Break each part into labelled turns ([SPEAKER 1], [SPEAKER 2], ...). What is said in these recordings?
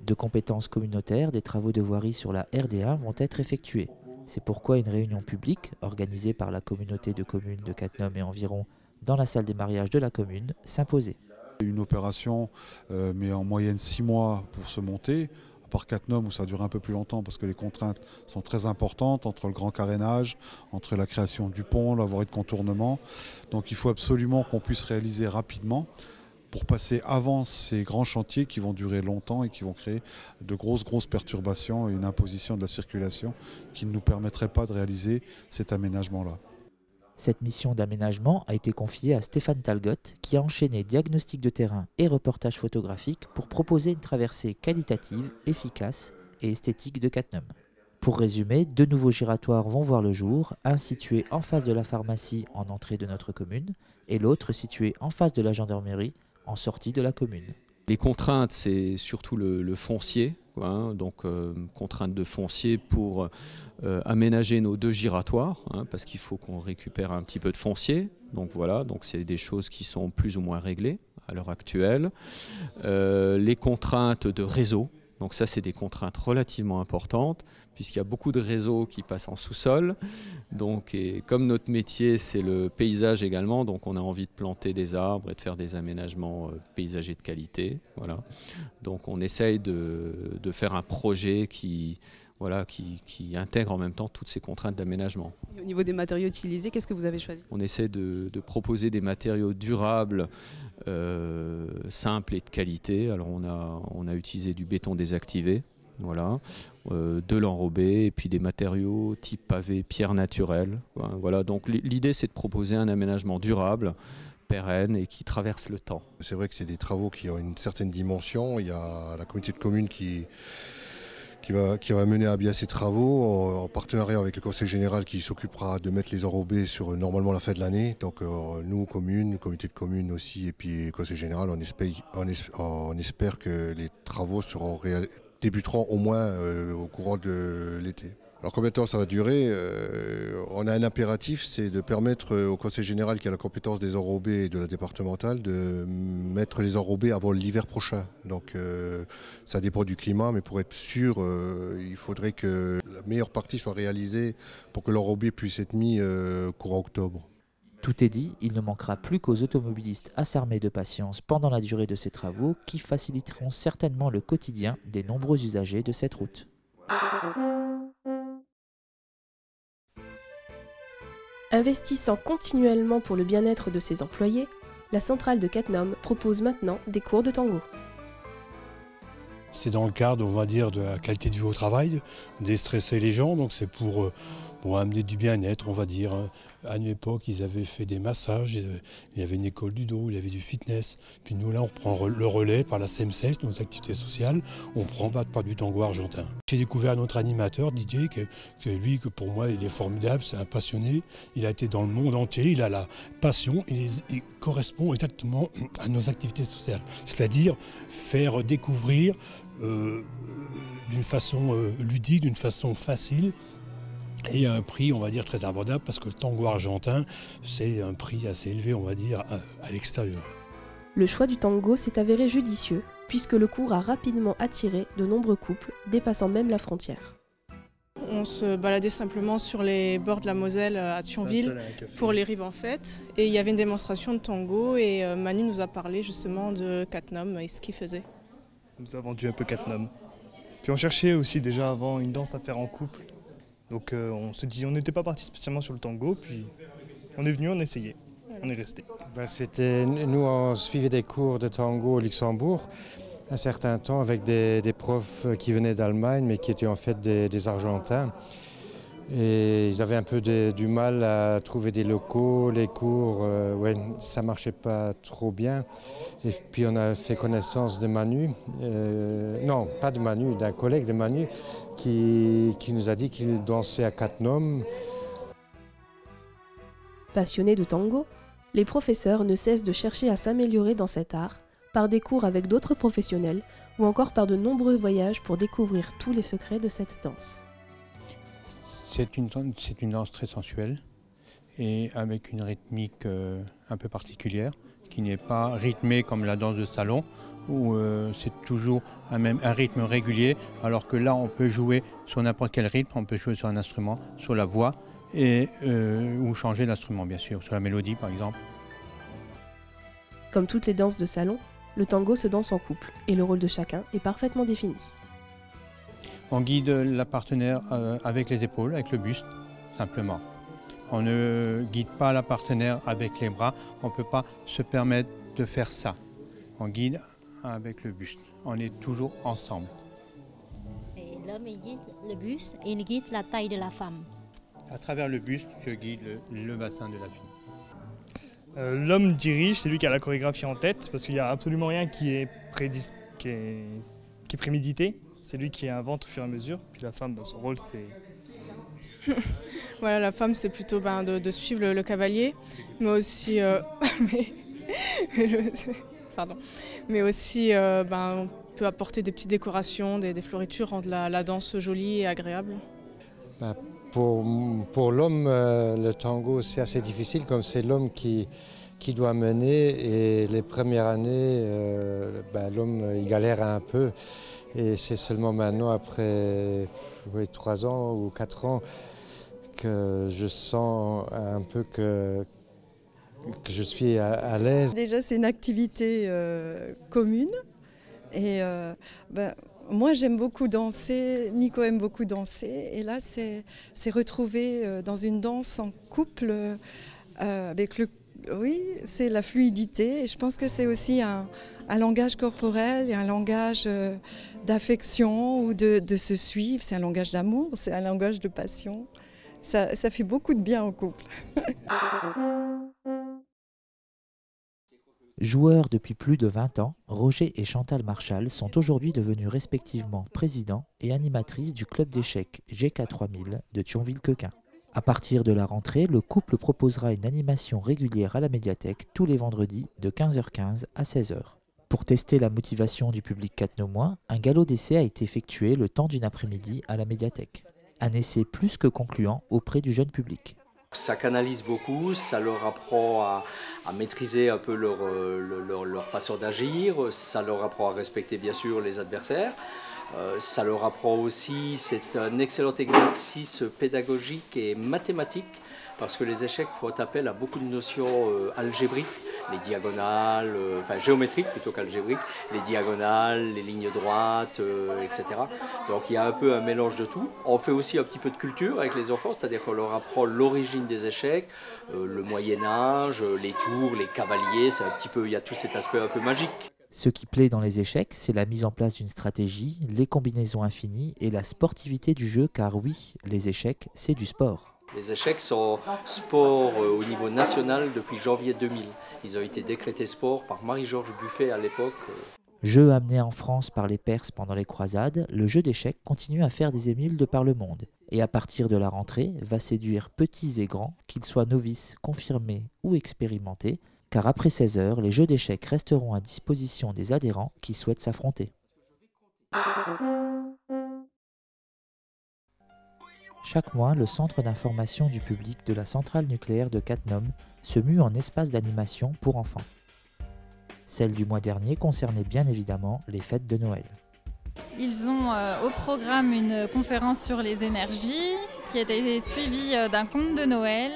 [SPEAKER 1] De compétences communautaires, des travaux de voirie sur la RD1 vont être effectués. C'est pourquoi une réunion publique, organisée par la communauté de communes de Cattenom et environ dans la salle des mariages de la commune, s'imposait.
[SPEAKER 2] Une opération met en moyenne 6 mois pour se monter, à part Cattenom où ça dure un peu plus longtemps parce que les contraintes sont très importantes entre le grand carénage, entre la création du pont, la voirie de contournement. Donc il faut absolument qu'on puisse réaliser rapidement pour passer avant ces grands chantiers qui vont durer longtemps et qui vont créer de grosses perturbations et une imposition de la circulation qui ne nous permettrait pas de réaliser cet aménagement-là.
[SPEAKER 1] Cette mission d'aménagement a été confiée à Stéphane Talgotte qui a enchaîné diagnostic de terrain et reportage photographique pour proposer une traversée qualitative, efficace et esthétique de Cattenom. Pour résumer, 2 nouveaux giratoires vont voir le jour, un situé en face de la pharmacie en entrée de notre commune et l'autre situé en face de la gendarmerie en sortie de la commune.
[SPEAKER 3] Les contraintes, c'est surtout le foncier, donc contraintes de foncier pour aménager nos 2 giratoires, parce qu'il faut qu'on récupère un petit peu de foncier. Donc voilà, donc c'est des choses qui sont plus ou moins réglées à l'heure actuelle. Les contraintes de réseau. Donc ça, c'est des contraintes relativement importantes, puisqu'il y a beaucoup de réseaux qui passent en sous-sol. Donc, et comme notre métier, c'est le paysage également, donc on a envie de planter des arbres et de faire des aménagements paysagers de qualité. Voilà. Donc on essaye de faire un projet qui intègre en même temps toutes ces contraintes d'aménagement.
[SPEAKER 4] Au niveau des matériaux utilisés, qu'est-ce que vous avez choisi?
[SPEAKER 3] On essaie de proposer des matériaux durables, simples et de qualité. Alors on a utilisé du béton désactivé, voilà, de l'enrobé et puis des matériaux type pavé, pierre naturelle. Voilà, donc l'idée c'est de proposer un aménagement durable, pérenne et qui traverse le temps.
[SPEAKER 5] C'est vrai que c'est des travaux qui ont une certaine dimension. Il y a la communauté de communes qui va mener à bien ces travaux en partenariat avec le conseil général qui s'occupera de mettre les enrobés sur normalement la fin de l'année. Donc nous, communes, comité de communes aussi et puis conseil général, on espère que les travaux débuteront au moins au courant de l'été. Alors combien de temps ça va durer? On a un impératif, c'est de permettre au conseil général qui a la compétence des enrobés et de la départementale de mettre les enrobés avant l'hiver prochain. Donc ça dépend du climat, mais pour être sûr, il faudrait que la meilleure partie soit réalisée pour que l'enrobé puisse être mis courant octobre.
[SPEAKER 1] Tout est dit, il ne manquera plus qu'aux automobilistes à s'armer de patience pendant la durée de ces travaux qui faciliteront certainement le quotidien des nombreux usagers de cette route.
[SPEAKER 6] Investissant continuellement pour le bien-être de ses employés, la centrale de Cattenom propose maintenant des cours de tango.
[SPEAKER 7] C'est dans le cadre, on va dire, de la qualité de vie au travail, déstresser les gens, donc c'est pour amener du bien-être, on va dire. À une époque, ils avaient fait des massages, il y avait une école du dos, il y avait du fitness. Puis nous, là, on prend le relais par la CMSES, nos activités sociales, on prend par du tango argentin. J'ai découvert notre animateur, DJ, que pour moi, il est formidable, c'est un passionné. Il a été dans le monde entier, il a la passion, il correspond exactement à nos activités sociales. C'est-à-dire faire découvrir d'une façon ludique, d'une façon facile, et à un prix, on va dire, très abordable, parce que le tango argentin, c'est un prix assez élevé, on va dire, à l'extérieur.
[SPEAKER 6] Le choix du tango s'est avéré judicieux, puisque le cours a rapidement attiré de nombreux couples, dépassant même la frontière.
[SPEAKER 8] On se baladait simplement sur les bords de la Moselle à Thionville pour les rives en fête. Et il y avait une démonstration de tango et Manu nous a parlé justement de Cattenom et ce qu'il faisait.
[SPEAKER 9] On nous a vendu un peu Cattenom. Puis on cherchait aussi déjà avant une danse à faire en couple. Donc on s'est dit, on n'était pas parti spécialement sur le tango, puis on est venu, on a essayé, on est resté.
[SPEAKER 10] Nous on suivait des cours de tango au Luxembourg un certain temps avec des profs qui venaient d'Allemagne mais qui étaient en fait des Argentins. Et ils avaient un peu du mal à trouver des locaux, les cours, ça marchait pas trop bien. Et puis on a fait connaissance de Manu, non pas de Manu, d'un collègue de Manu qui nous a dit qu'il dansait à Cattenom.
[SPEAKER 6] Passionnés de tango, les professeurs ne cessent de chercher à s'améliorer dans cet art par des cours avec d'autres professionnels ou encore par de nombreux voyages pour découvrir tous les secrets de cette danse.
[SPEAKER 7] C'est une danse très sensuelle et avec une rythmique un peu particulière, qui n'est pas rythmée comme la danse de salon, où c'est toujours un rythme régulier, alors que là on peut jouer sur n'importe quel rythme, on peut jouer sur un instrument, sur la voix, ou changer d'instrument bien sûr, sur la mélodie par exemple.
[SPEAKER 6] Comme toutes les danses de salon, le tango se danse en couple et le rôle de chacun est parfaitement défini.
[SPEAKER 7] On guide la partenaire avec les épaules, avec le buste, simplement. On ne guide pas la partenaire avec les bras, on ne peut pas se permettre de faire ça. On guide avec le buste, on est toujours ensemble.
[SPEAKER 11] L'homme guide le buste et il guide la taille de la femme.
[SPEAKER 7] À travers le buste, je guide le bassin de la fille.
[SPEAKER 9] L'homme dirige, c'est lui qui a la chorégraphie en tête, parce qu'il n'y a absolument rien qui est prémédité. C'est lui qui invente au fur et à mesure. Puis la femme, son rôle, c'est...
[SPEAKER 8] Voilà, la femme, c'est plutôt de suivre le cavalier, mais aussi... mais aussi, on peut apporter des petites décorations, des fioritures, rendre la danse jolie et agréable.
[SPEAKER 10] Pour l'homme, le tango, c'est assez difficile, comme c'est l'homme qui doit mener. Et les premières années, l'homme il galère un peu. Et c'est seulement maintenant, après 3 ans ou 4 ans, que je sens un peu que je suis à l'aise.
[SPEAKER 12] Déjà, c'est une activité commune. Et moi, j'aime beaucoup danser, Nico aime beaucoup danser. Et là, c'est retrouver dans une danse en couple avec le... Oui, c'est la fluidité. Et je pense que c'est aussi un langage corporel et un langage d'affection ou de se suivre. C'est un langage d'amour, c'est un langage de passion. Ça fait beaucoup de bien au couple.
[SPEAKER 1] Joueurs depuis plus de 20 ans, Roger et Chantal Marchal sont aujourd'hui devenus respectivement présidents et animatrices du club d'échecs GK3000 de Thionville-Quequin. À partir de la rentrée, le couple proposera une animation régulière à la médiathèque tous les vendredis de 15h15 à 16h. Pour tester la motivation du public catnomois, un galop d'essai a été effectué le temps d'une après-midi à la médiathèque. Un essai plus que concluant auprès du jeune public.
[SPEAKER 13] Ça canalise beaucoup, ça leur apprend à maîtriser un peu leur façon d'agir, ça leur apprend à respecter bien sûr les adversaires. Ça leur apprend aussi, c'est un excellent exercice pédagogique et mathématique parce que les échecs font appel à beaucoup de notions algébriques, les diagonales, géométriques plutôt qu'algébriques, les diagonales, les lignes droites, etc. Donc il y a un peu un mélange de tout. On fait aussi un petit peu de culture avec les enfants, c'est-à-dire qu'on leur apprend l'origine des échecs, le Moyen-Âge, les tours, les cavaliers, c'est un petit peu, il y a tout cet aspect un peu magique.
[SPEAKER 1] Ce qui plaît dans les échecs, c'est la mise en place d'une stratégie, les combinaisons infinies et la sportivité du jeu, car oui, les échecs, c'est du sport.
[SPEAKER 13] Les échecs sont sport au niveau national depuis janvier 2000. Ils ont été décrétés sport par Marie-Georges Buffet à l'époque.
[SPEAKER 1] Jeu amené en France par les Perses pendant les croisades, le jeu d'échecs continue à faire des émules de par le monde. Et à partir de la rentrée, va séduire petits et grands, qu'ils soient novices, confirmés ou expérimentés, car après 16 heures, les jeux d'échecs resteront à disposition des adhérents qui souhaitent s'affronter. Chaque mois, le centre d'information du public de la centrale nucléaire de Cattenom se mue en espace d'animation pour enfants. Celle du mois dernier concernait bien évidemment les fêtes de Noël.
[SPEAKER 14] Ils ont au programme une conférence sur les énergies qui a été suivie d'un conte de Noël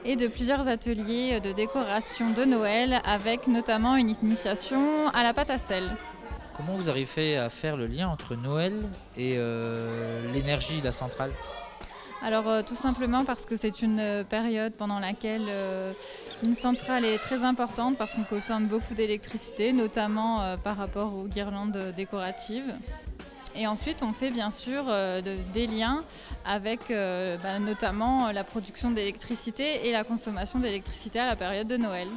[SPEAKER 14] et de plusieurs ateliers de décoration de Noël avec notamment une initiation à la pâte à sel.
[SPEAKER 1] Comment vous arrivez à faire le lien entre Noël et l'énergie de la centrale ?
[SPEAKER 14] Alors tout simplement parce que c'est une période pendant laquelle une centrale est très importante parce qu'on consomme beaucoup d'électricité, notamment par rapport aux guirlandes décoratives. Et ensuite on fait bien sûr des liens avec notamment la production d'électricité et la consommation d'électricité à la période de Noël.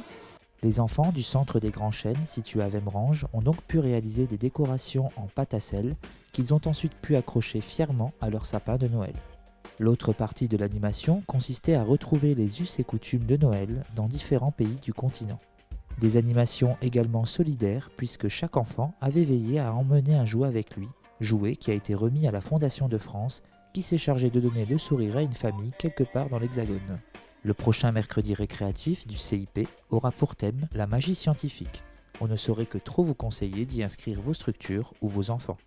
[SPEAKER 1] Les enfants du centre des Grands Chênes, situé à Vemrange, ont donc pu réaliser des décorations en pâte à sel qu'ils ont ensuite pu accrocher fièrement à leur sapin de Noël. L'autre partie de l'animation consistait à retrouver les us et coutumes de Noël dans différents pays du continent. Des animations également solidaires puisque chaque enfant avait veillé à emmener un jouet avec lui, jouet qui a été remis à la Fondation de France qui s'est chargée de donner le sourire à une famille quelque part dans l'Hexagone. Le prochain mercredi récréatif du CIP aura pour thème la magie scientifique. On ne saurait que trop vous conseiller d'y inscrire vos structures ou vos enfants.